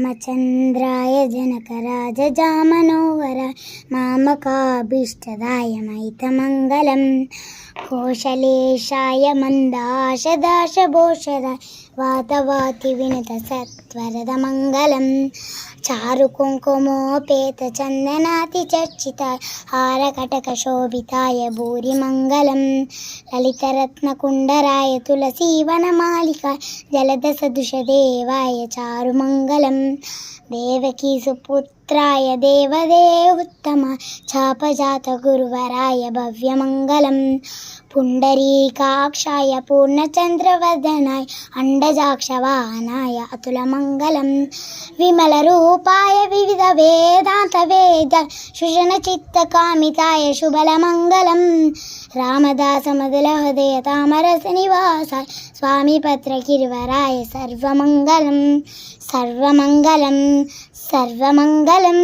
रामचन्द्राय जनकराजजामनोहराय मामकाभीष्टदाय मैतमङ्गलं कौशलेशाय मन्दाशदाशभूषदाय वातवातिविनुतसत्वरदमङ्गलं चारुकुङ्कुमोपेतचन्दनातिचर्चिताय हारकटकशोभिताय भूरिमङ्गलं ललितरत्नकुण्डराय तुलसीवनमालिकाय जलदसदृशदेवाय चारुमङ्गलं देवकीसुपुत्राय देवदेवोत्तमाय चापजातगुरुवराय भव्यमङ्गलं पुण्डरीकाक्षाय पूर्णचन्द्रवदनाय अण्डजाक्षवाहनाय अतुलमङ्गलं विमलरूपाय विविधवेदान्तवेद शुशनचित्तकामिताय शुभलमङ्गलं रामदासमदलहृदय तामरसनिवासाय स्वामिपत्रगिरिवराय सर्वमङ्गलं सर्वमङ्गलं सर्वमङ्गलम्.